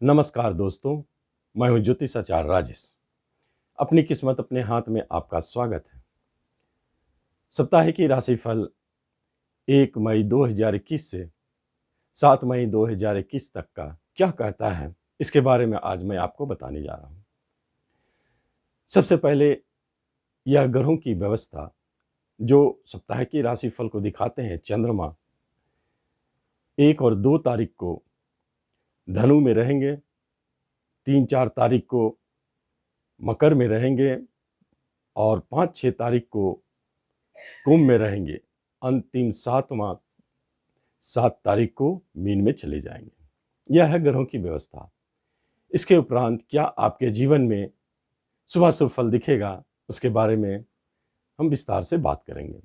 नमस्कार दोस्तों, मैं हूं ज्योतिषाचार्य राजेश। अपनी किस्मत अपने हाथ में आपका स्वागत है। सप्ताह की राशिफल 1 मई 2021 से 7 मई 2021 तक का क्या कहता है, इसके बारे में आज मैं आपको बताने जा रहा हूं। सबसे पहले यह ग्रहों की व्यवस्था जो सप्ताह की राशिफल को दिखाते हैं। चंद्रमा 1 और 2 तारीख को धनु में रहेंगे, 3-4 तारीख को मकर में रहेंगे और 5-6 तारीख को कुंभ में रहेंगे। अंतिम 7 तारीख को मीन में चले जाएंगे। यह है ग्रहों की व्यवस्था। इसके उपरांत क्या आपके जीवन में शुभाशुभ फल दिखेगा, उसके बारे में हम विस्तार से बात करेंगे।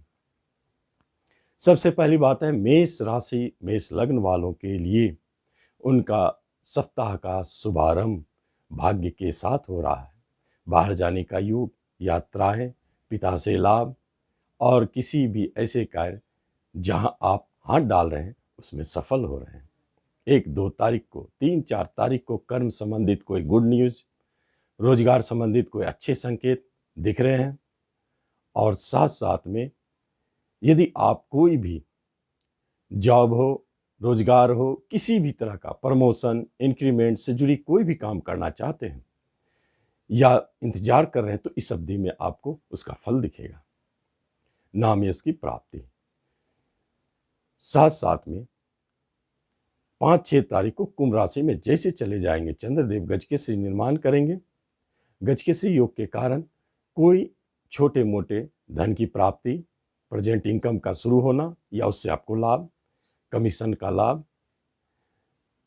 सबसे पहली बात है मेष राशि, मेष लग्न वालों के लिए उनका सप्ताह का शुभारंभ भाग्य के साथ हो रहा है। बाहर जाने का योग, यात्राएं, पिता से लाभ और किसी भी ऐसे कार्य जहां आप हाथ डाल रहे हैं उसमें सफल हो रहे हैं। 1-2 तारीख को, 3-4 तारीख को कर्म संबंधित कोई गुड न्यूज, रोजगार संबंधित कोई अच्छे संकेत दिख रहे हैं। और साथ साथ में यदि आप कोई भी जॉब हो, रोजगार हो, किसी भी तरह का प्रमोशन, इंक्रीमेंट से जुड़ी कोई भी काम करना चाहते हैं या इंतजार कर रहे हैं तो इस अवधि में आपको उसका फल दिखेगा, नाम यश की प्राप्ति। साथ साथ में 5-6 तारीख को कुंभ राशि में जैसे चले जाएंगे चंद्रदेव गजकेसरी निर्माण करेंगे। गजकेसरी योग के कारण कोई छोटे मोटे धन की प्राप्ति, प्रेजेंट इनकम का शुरू होना या उससे आपको लाभ, कमीशन का लाभ,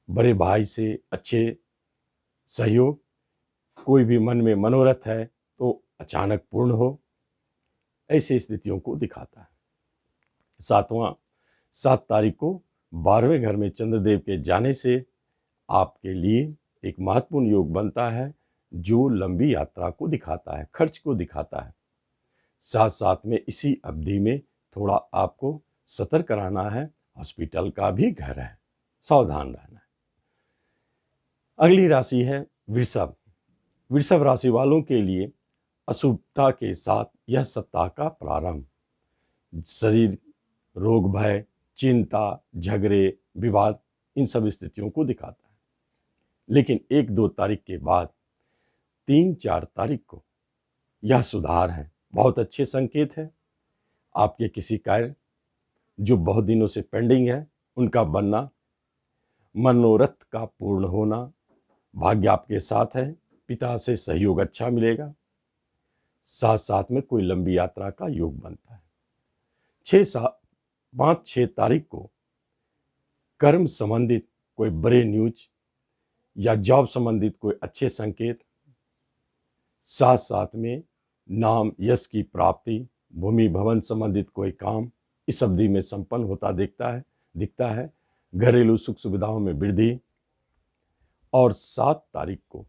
बड़े भाई से अच्छे सहयोग, कोई भी मन में मनोरथ है तो अचानक पूर्ण हो, ऐसी स्थितियों को दिखाता है। 7 तारीख को 12वें घर में चंद्रदेव के जाने से आपके लिए एक महत्वपूर्ण योग बनता है जो लंबी यात्रा को दिखाता है, खर्च को दिखाता है। साथ साथ में इसी अवधि में थोड़ा आपको सतर्क रहना है, हॉस्पिटल का भी घर है, सावधान रहना है। अगली राशि है वृषभ। वृषभ राशि वालों के लिए अशुभता के साथ यह सप्ताह का प्रारंभ शरीर, रोग भय, चिंता, झगड़े, विवाद, इन सब स्थितियों को दिखाता है। लेकिन 1-2 तारीख के बाद 3-4 तारीख को यह सुधार है, बहुत अच्छे संकेत है। आपके किसी कार्य जो बहुत दिनों से पेंडिंग है उनका बनना, मनोरथ का पूर्ण होना, भाग्य आपके साथ है, पिता से सहयोग अच्छा मिलेगा। साथ साथ में कोई लंबी यात्रा का योग बनता है। 5-6 तारीख को कर्म संबंधित कोई बड़े न्यूज या जॉब संबंधित कोई अच्छे संकेत, साथ साथ में नाम यश की प्राप्ति, भूमि भवन संबंधित कोई काम इस अवधि में संपन्न होता दिखता है। घरेलू सुख सुविधाओं में वृद्धि। और 7 तारीख को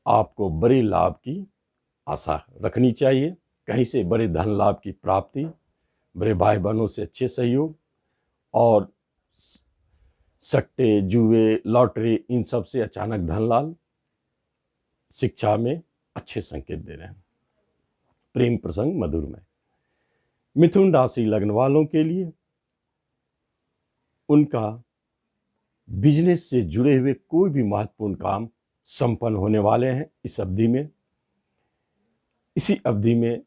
आपको बड़े लाभ की आशा रखनी चाहिए, कहीं से बड़े धन लाभ की प्राप्ति, बड़े भाई बहनों से अच्छे सहयोग और सट्टे, जुए, लॉटरी, इन सब से अचानक धन लाभ। शिक्षा में अच्छे संकेत दे रहे हैं, प्रेम प्रसंग मधुरमय। मिथुन राशि लग्न वालों के लिए उनका बिजनेस से जुड़े हुए कोई भी महत्वपूर्ण काम संपन्न होने वाले हैं इस अवधि में। इसी अवधि में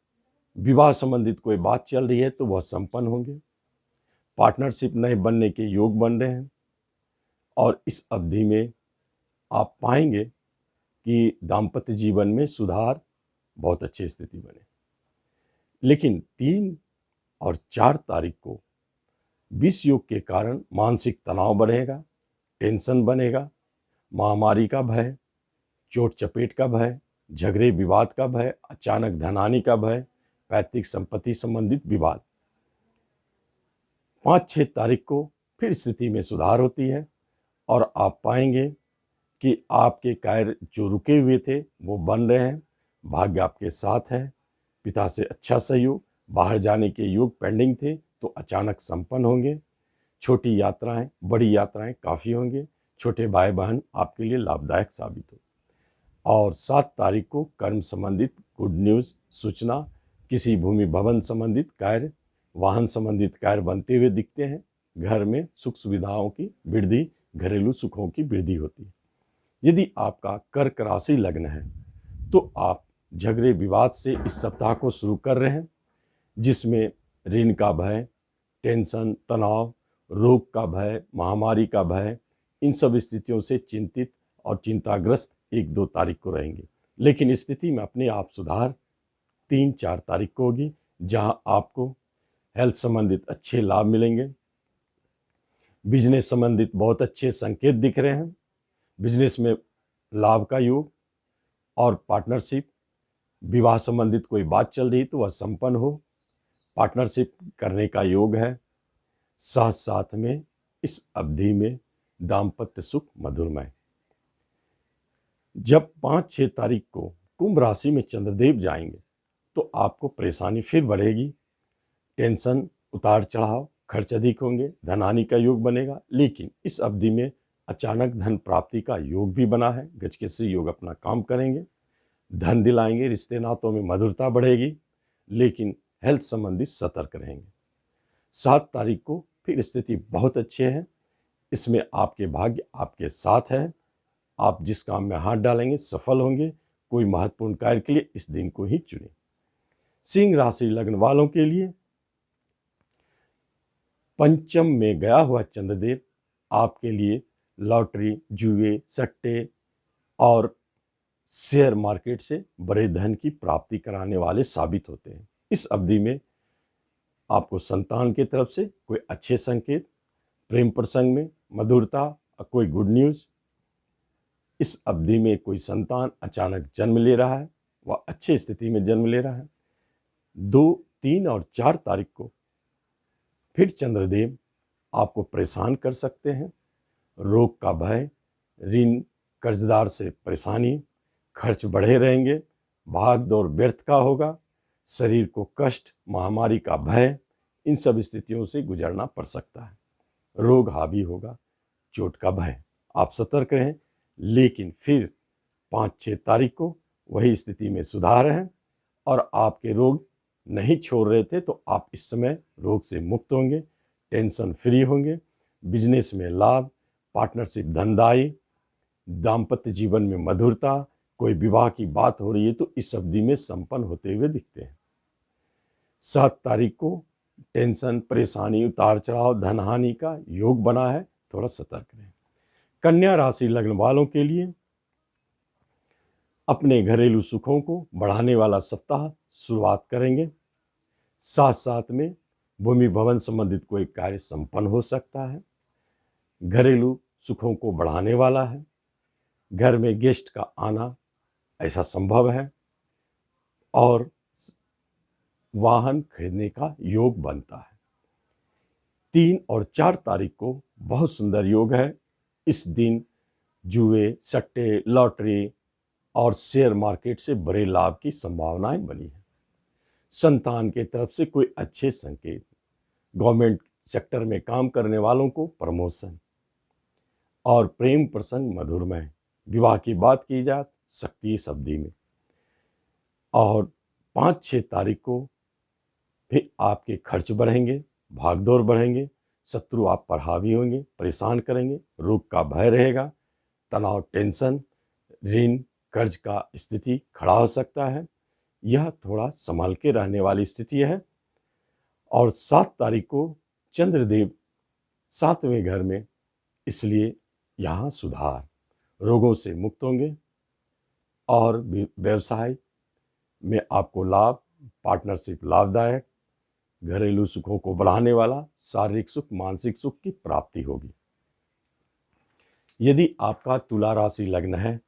विवाह संबंधित कोई बात चल रही है तो वह संपन्न होंगे। पार्टनरशिप नए बनने के योग बन रहे हैं और इस अवधि में आप पाएंगे कि दाम्पत्य जीवन में सुधार, बहुत अच्छी स्थिति बने। लेकिन 3 और 4 तारीख को विष योग के कारण मानसिक तनाव बढ़ेगा, टेंशन बनेगा, महामारी का भय, चोट चपेट का भय, झगड़े विवाद का भय, अचानक धनहानि का भय, पैतृक संपत्ति संबंधित विवाद। 5-6 तारीख को फिर स्थिति में सुधार होती है और आप पाएंगे कि आपके कार्य जो रुके हुए थे वो बन रहे हैं, भाग्य आपके साथ है, पिता से अच्छा सहयोग, बाहर जाने के योग पेंडिंग थे तो अचानक संपन्न होंगे। छोटी यात्राएं, बड़ी यात्राएं काफ़ी होंगे। छोटे भाई बहन आपके लिए लाभदायक साबित हो। और 7 तारीख को कर्म संबंधित गुड न्यूज़ सूचना, किसी भूमि भवन संबंधित कार्य, वाहन संबंधित कार्य बनते हुए दिखते हैं। घर में सुख सुविधाओं की वृद्धि, घरेलू सुखों की वृद्धि होती है। यदि आपका कर्क राशि लग्न है तो आप झगड़े विवाद से इस सप्ताह को शुरू कर रहे हैं, जिसमें ऋण का भय, टेंशन, तनाव, रोग का भय, महामारी का भय, इन सब स्थितियों से चिंतित और चिंताग्रस्त 1-2 तारीख को रहेंगे। लेकिन इस स्थिति में अपने आप सुधार 3-4 तारीख को होगी, जहां आपको हेल्थ संबंधित अच्छे लाभ मिलेंगे। बिजनेस संबंधित बहुत अच्छे संकेत दिख रहे हैं। बिजनेस में लाभ का योग और पार्टनरशिप, विवाह संबंधित कोई बात चल रही तो वह संपन्न हो, पार्टनरशिप करने का योग है। साथ साथ में इस अवधि में दाम्पत्य सुख मधुरमय। जब 5-6 तारीख को कुंभ राशि में चंद्रदेव जाएंगे तो आपको परेशानी फिर बढ़ेगी, टेंशन, उतार चढ़ाव, खर्च अधिक होंगे, धनहानि का योग बनेगा। लेकिन इस अवधि में अचानक धन प्राप्ति का योग भी बना है। गजकेसरी योग अपना काम करेंगे, धन दिलाएंगे, रिश्ते नातों में मधुरता बढ़ेगी, लेकिन हेल्थ संबंधी सतर्क रहेंगे। 7 तारीख को फिर स्थिति बहुत अच्छी है। इसमें आपके भाग्य आपके साथ है। आप जिस काम में हाथ डालेंगे सफल होंगे। कोई महत्वपूर्ण कार्य के लिए इस दिन को ही चुनें। सिंह राशि लग्न वालों के लिए पंचम में गया हुआ चंद्रदेव आपके लिए लॉटरी, जुए, सट्टे और शेयर मार्केट से बड़े धन की प्राप्ति कराने वाले साबित होते हैं। इस अवधि में आपको संतान की तरफ से कोई अच्छे संकेत, प्रेम प्रसंग में मधुरता, कोई गुड न्यूज़। इस अवधि में कोई संतान अचानक जन्म ले रहा है, वह अच्छी स्थिति में जन्म ले रहा है। 2, 3 और 4 तारीख को फिर चंद्रदेव आपको परेशान कर सकते हैं। रोग का भय, ऋण, कर्जदार से परेशानी, खर्च बढ़े रहेंगे, भाग दौड़ व्यर्थ का होगा, शरीर को कष्ट, महामारी का भय, इन सब स्थितियों से गुजरना पड़ सकता है। रोग हावी होगा, चोट का भय। आप सतर्क रहें। लेकिन फिर 5-6 तारीख को वही स्थिति में सुधार है और आपके रोग नहीं छोड़ रहे थे तो आप इस समय रोग से मुक्त होंगे, टेंशन फ्री होंगे, बिजनेस में लाभ, पार्टनरशिप धनदायी, दाम्पत्य जीवन में मधुरता, कोई विवाह की बात हो रही है तो इस अवधि में संपन्न होते हुए दिखते हैं। 7 तारीख को टेंशन, परेशानी, उतार चढ़ाव, धनहानि का योग बना है, थोड़ा सतर्क रहें। कन्या राशि लग्न वालों के लिए अपने घरेलू सुखों को बढ़ाने वाला सप्ताह शुरुआत करेंगे। साथ साथ में भूमि भवन संबंधित कोई कार्य संपन्न हो सकता है। घरेलू सुखों को बढ़ाने वाला है। घर में गेस्ट का आना ऐसा संभव है और वाहन खरीदने का योग बनता है। 3 और 4 तारीख को बहुत सुंदर योग है। इस दिन जुए, सट्टे, लॉटरी और शेयर मार्केट से बड़े लाभ की संभावनाएं बनी है। संतान के तरफ से कोई अच्छे संकेत, गवर्नमेंट सेक्टर में काम करने वालों को प्रमोशन और प्रेम प्रसंग मधुरमय, विवाह की बात की जा सकती है इस अवधि में। और 5-6 तारीख को फिर आपके खर्च बढ़ेंगे, भागदौड़ बढ़ेंगे, शत्रु आप पर हावी होंगे, परेशान करेंगे, रोग का भय रहेगा, तनाव, टेंशन, ऋण, कर्ज का स्थिति खड़ा हो सकता है। यह थोड़ा संभाल के रहने वाली स्थिति है। और 7 तारीख को चंद्रदेव 7वें घर में, इसलिए यहाँ सुधार, रोगों से मुक्त होंगे और व्यवसाय में आपको लाभ, पार्टनरशिप लाभदायक, घरेलू सुखों को बढ़ाने वाला, शारीरिक सुख, मानसिक सुख की प्राप्ति होगी। यदि आपका तुला राशि लग्न है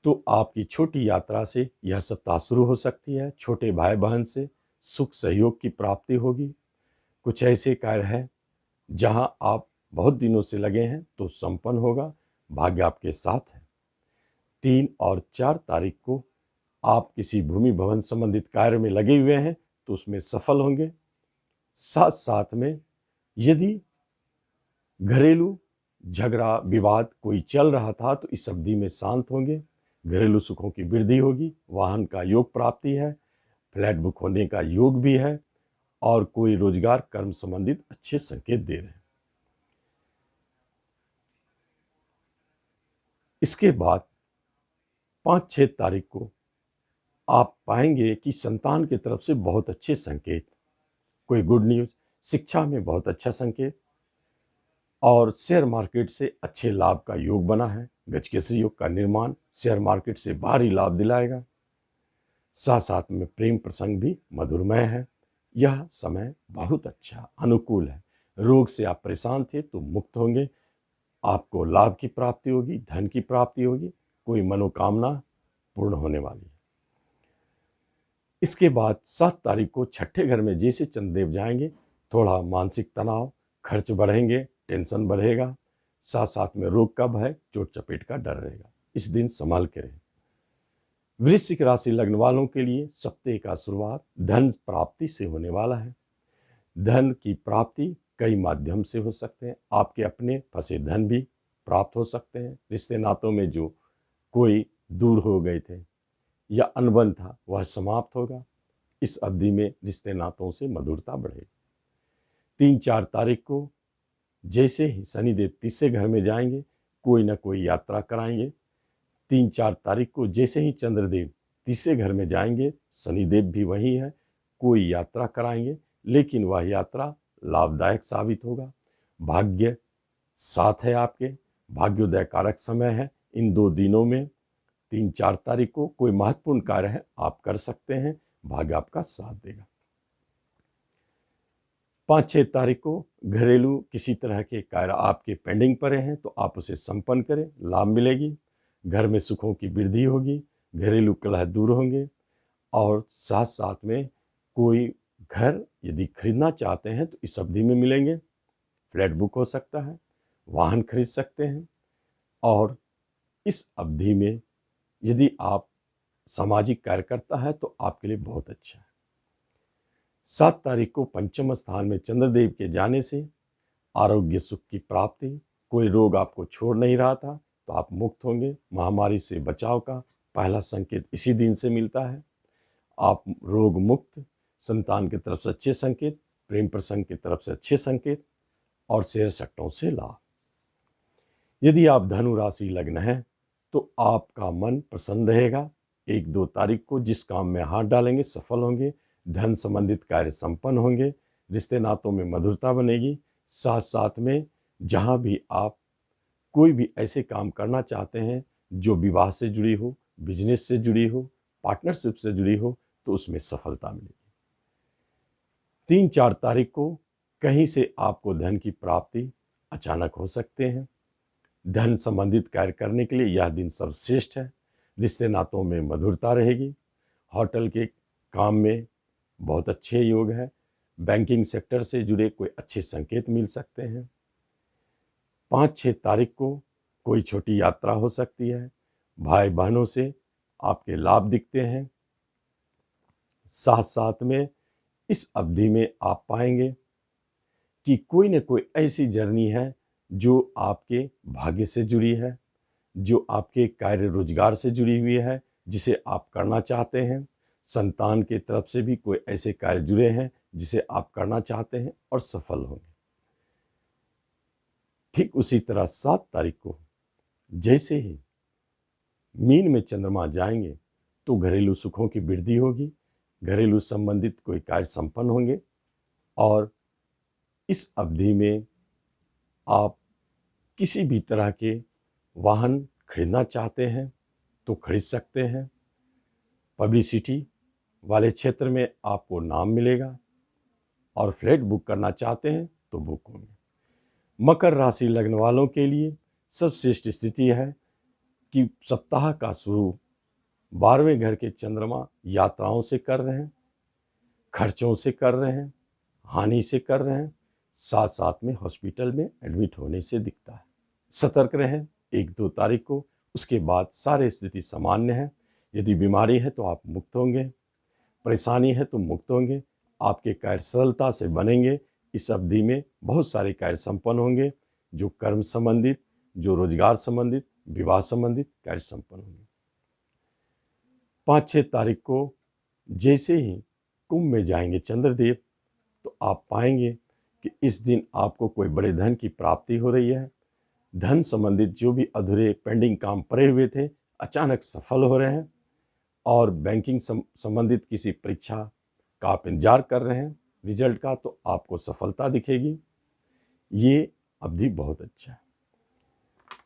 तो आपकी छोटी यात्रा से यह सप्ताह शुरू हो सकती है। छोटे भाई बहन से सुख सहयोग की प्राप्ति होगी। कुछ ऐसे कार्य हैं जहां आप बहुत दिनों से लगे हैं तो संपन्न होगा, भाग्य आपके साथ है। 3 और 4 तारीख को आप किसी भूमि भवन संबंधित कार्य में लगे हुए हैं तो उसमें सफल होंगे। साथ साथ में यदि घरेलू झगड़ा विवाद कोई चल रहा था तो इस अवधि में शांत होंगे। घरेलू सुखों की वृद्धि होगी, वाहन का योग प्राप्ति है, फ्लैट बुक होने का योग भी है और कोई रोजगार कर्म संबंधित अच्छे संकेत दे रहे हैं। इसके बाद 5-6 तारीख को आप पाएंगे कि संतान की तरफ से बहुत अच्छे संकेत, कोई गुड न्यूज, शिक्षा में बहुत अच्छा संकेत और शेयर मार्केट से अच्छे लाभ का योग बना है। गजकेसरी योग का निर्माण शेयर मार्केट से भारी लाभ दिलाएगा। साथ साथ में प्रेम प्रसंग भी मधुरमय है। यह समय बहुत अच्छा अनुकूल है। रोग से आप परेशान थे तो मुक्त होंगे, आपको लाभ की प्राप्ति होगी, धन की प्राप्ति होगी, कोई मनोकामना पूर्ण होने वाली है। इसके बाद 7 तारीख को छठे घर में जैसे चंद्रदेव जाएंगे, थोड़ा मानसिक तनाव, खर्च बढ़ेंगे, टेंशन बढ़ेगा, साथ साथ में रोग का भय, चोट चपेट का डर रहेगा। इस दिन संभाल के रहें। वृश्चिक राशि लग्न वालों के लिए सप्ताह का शुरुआत धन प्राप्ति से होने वाला है। धन की प्राप्ति कई माध्यम से हो सकते हैं। आपके अपने फंसे धन भी प्राप्त हो सकते हैं। रिश्ते नातों में जो कोई दूर हो गए थे या अनबन था वह समाप्त होगा। इस अवधि में रिश्ते नातों से मधुरता बढ़ेगी। 3-4 तारीख को जैसे ही शनिदेव तीसरे घर में जाएंगे, कोई ना कोई यात्रा कराएंगे। 3-4 तारीख को जैसे ही चंद्रदेव तीसरे घर में जाएंगे, शनिदेव भी वही है, कोई यात्रा कराएंगे, लेकिन वह यात्रा लाभदायक साबित होगा। भाग्य साथ है आपके, भाग्योदय कारक समय है। इन 2 दिनों में 3-4 तारीख को कोई महत्वपूर्ण कार्य है आप कर सकते हैं, भाग्य आपका साथ देगा। 5-6 तारीख को घरेलू किसी तरह के कार्य आपके पेंडिंग पड़े हैं तो आप उसे संपन्न करें, लाभ मिलेगी। घर में सुखों की वृद्धि होगी, घरेलू कलह दूर होंगे और साथ साथ में कोई घर यदि खरीदना चाहते हैं तो इस अवधि में मिलेंगे। फ्लैट बुक हो सकता है, वाहन खरीद सकते हैं और इस अवधि में यदि आप सामाजिक कार्यकर्ता है तो आपके लिए बहुत अच्छा है। 7 तारीख को पंचम स्थान में चंद्रदेव के जाने से आरोग्य सुख की प्राप्ति, कोई रोग आपको छोड़ नहीं रहा था तो आप मुक्त होंगे। महामारी से बचाव का पहला संकेत इसी दिन से मिलता है। आप रोग मुक्त, संतान की तरफ से अच्छे संकेत, प्रेम प्रसंग की तरफ से अच्छे संकेत और शेयर सट्टों से लाभ। यदि आप धनु राशि लग्न है तो आपका मन प्रसन्न रहेगा। 1-2 तारीख को जिस काम में हाथ डालेंगे सफल होंगे, धन संबंधित कार्य संपन्न होंगे, रिश्ते नातों में मधुरता बनेगी। साथ साथ में जहाँ भी आप कोई भी ऐसे काम करना चाहते हैं जो विवाह से जुड़ी हो, बिजनेस से जुड़ी हो, पार्टनरशिप से जुड़ी हो तो उसमें सफलता मिलेगी। 3-4 तारीख को कहीं से आपको धन की प्राप्ति अचानक हो सकते हैं। धन संबंधित कार्य करने के लिए यह दिन सर्वश्रेष्ठ है। रिश्ते नातों में मधुरता रहेगी। होटल के काम में बहुत अच्छे योग है। बैंकिंग सेक्टर से जुड़े कोई अच्छे संकेत मिल सकते हैं। 5-6 तारीख को कोई छोटी यात्रा हो सकती है। भाई बहनों से आपके लाभ दिखते हैं। साथ साथ में इस अवधि में आप पाएंगे कि कोई न कोई ऐसी जर्नी है जो आपके भाग्य से जुड़ी है, जो आपके कार्य रोजगार से जुड़ी हुई है, जिसे आप करना चाहते हैं। संतान की तरफ से भी कोई ऐसे कार्य जुड़े हैं जिसे आप करना चाहते हैं और सफल होंगे। ठीक उसी तरह 7 तारीख को जैसे ही मीन में चंद्रमा जाएंगे तो घरेलू सुखों की वृद्धि होगी, घरेलू संबंधित कोई कार्य संपन्न होंगे और इस अवधि में आप किसी भी तरह के वाहन खरीदना चाहते हैं तो खरीद सकते हैं। पब्लिसिटी वाले क्षेत्र में आपको नाम मिलेगा और फ्लैट बुक करना चाहते हैं तो बुक होंगे। मकर राशि लग्न वालों के लिए सर्वश्रेष्ठ स्थिति है कि सप्ताह का शुरू 12वें घर के चंद्रमा यात्राओं से कर रहे हैं, खर्चों से कर रहे हैं, हानि से कर रहे हैं, साथ साथ में हॉस्पिटल में एडमिट होने से दिखता है। सतर्क रहें 1-2 तारीख को। उसके बाद सारी स्थिति सामान्य है। यदि बीमारी है तो आप मुक्त होंगे, परेशानी है तो मुक्त होंगे, आपके कार्य सरलता से बनेंगे। इस अवधि में बहुत सारे कार्य संपन्न होंगे। जो कर्म संबंधित, जो रोजगार संबंधित, विवाह संबंधित कार्य संपन्न होंगे। 5-6 तारीख को जैसे ही कुंभ में जाएंगे चंद्रदेव, तो आप पाएंगे कि इस दिन आपको कोई बड़े धन की प्राप्ति हो रही है। धन संबंधित जो भी अधूरे पेंडिंग काम पड़े हुए थे अचानक सफल हो रहे हैं, और बैंकिंग संबंधित किसी परीक्षा का आप इंतजार कर रहे हैं रिजल्ट का, तो आपको सफलता दिखेगी। ये अवधि बहुत अच्छा है।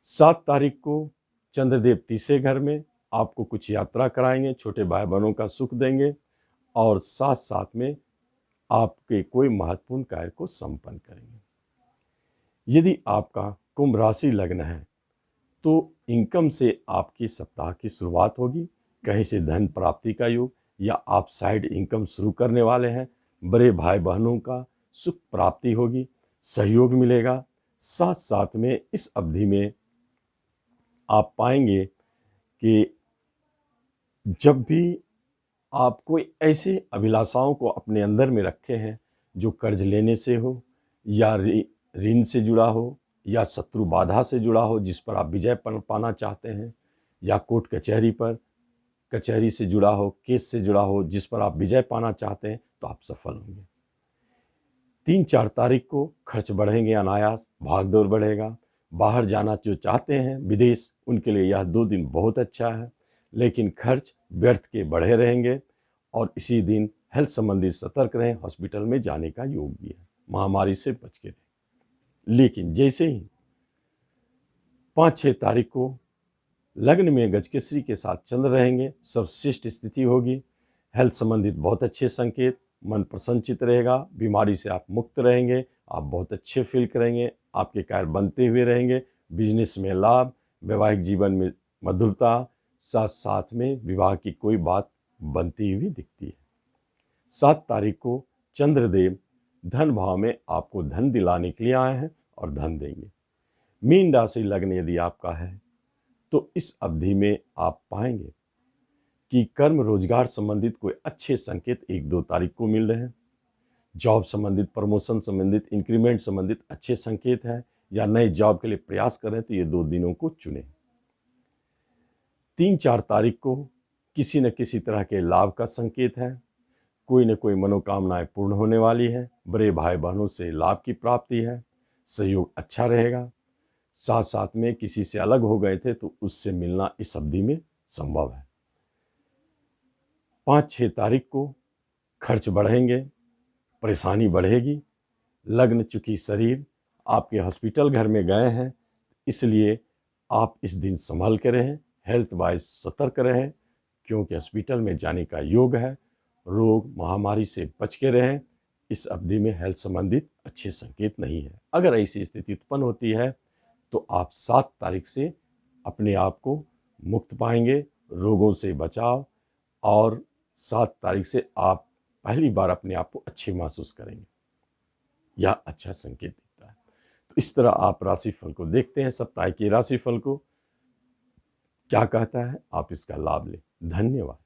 7 तारीख को चंद्रदेव तीसरे घर में आपको कुछ यात्रा कराएंगे, छोटे भाई बहनों का सुख देंगे, और साथ साथ में आपके कोई महत्वपूर्ण कार्य को संपन्न करेंगे। यदि आपका कुंभ राशि लग्न है तो इनकम से आपकी सप्ताह की शुरुआत होगी, कहीं से धन प्राप्ति का योग, या आप साइड इनकम शुरू करने वाले हैं, बड़े भाई बहनों का सुख प्राप्ति होगी, सहयोग मिलेगा। साथ साथ में इस अवधि में आप पाएंगे कि जब भी आप कोई ऐसे अभिलाषाओं को अपने अंदर में रखे हैं जो कर्ज लेने से हो, या ऋण से जुड़ा हो, या शत्रु बाधा से जुड़ा हो जिस पर आप विजय पाना चाहते हैं, या कोर्ट कचहरी से जुड़ा हो, केस से जुड़ा हो जिस पर आप विजय पाना चाहते हैं, तो आप सफल होंगे। 3-4 तारीख को खर्च बढ़ेंगे, अनायास भागदौड़ बढ़ेगा। बाहर जाना जो चाहते हैं विदेश, उनके लिए यह 2 दिन बहुत अच्छा है, लेकिन खर्च व्यर्थ के बढ़े रहेंगे। और इसी दिन हेल्थ संबंधी सतर्क रहें, हॉस्पिटल में जाने का योग भी है, महामारी से बच के रहें। लेकिन जैसे ही 5-6 तारीख को लग्न में गजकेसरी के साथ चंद्र रहेंगे, सर्वश्रेष्ठ स्थिति होगी, हेल्थ संबंधित बहुत अच्छे संकेत, मन प्रसन्नचित रहेगा, बीमारी से आप मुक्त रहेंगे, आप बहुत अच्छे फील करेंगे, आपके कार्य बनते हुए रहेंगे, बिजनेस में लाभ, वैवाहिक जीवन में मधुरता, साथ साथ में विवाह की कोई बात बनती हुई दिखती है। 7 तारीख को चंद्रदेव धन भाव में आपको धन दिलाने के लिए आए हैं और धन देंगे। मीन राशि लग्न यदि आपका है तो इस अवधि में आप पाएंगे कि कर्म रोजगार संबंधित कोई अच्छे संकेत 1-2 तारीख को मिल रहे हैं। जॉब संबंधित, प्रमोशन संबंधित, इंक्रीमेंट संबंधित अच्छे संकेत है, या नए जॉब के लिए प्रयास कर रहे हैं तो ये 2 दिनों को चुनें। 3-4 तारीख को किसी न किसी तरह के लाभ का संकेत है, कोई न कोई मनोकामनाएं पूर्ण होने वाली है, बड़े भाई बहनों से लाभ की प्राप्ति है, सहयोग अच्छा रहेगा। साथ साथ में किसी से अलग हो गए थे तो उससे मिलना इस अवधि में संभव है। 5-6 तारीख को खर्च बढ़ेंगे, परेशानी बढ़ेगी। लग्न चूंकि शरीर आपके हॉस्पिटल घर में गए हैं, इसलिए आप इस दिन संभल के रहें, हेल्थ वाइज सतर्क रहें, क्योंकि हॉस्पिटल में जाने का योग है। रोग महामारी से बच के रहें। इस अवधि में हेल्थ संबंधित अच्छे संकेत नहीं है। अगर ऐसी स्थिति उत्पन्न होती है तो आप 7 तारीख से अपने आप को मुक्त पाएंगे, रोगों से बचाव, और 7 तारीख से आप पहली बार अपने आप को अच्छे महसूस करेंगे। यह अच्छा संकेत देता है। तो इस तरह आप राशिफल को देखते हैं, सप्ताह के राशिफल को क्या कहता है, आप इसका लाभ लें। धन्यवाद।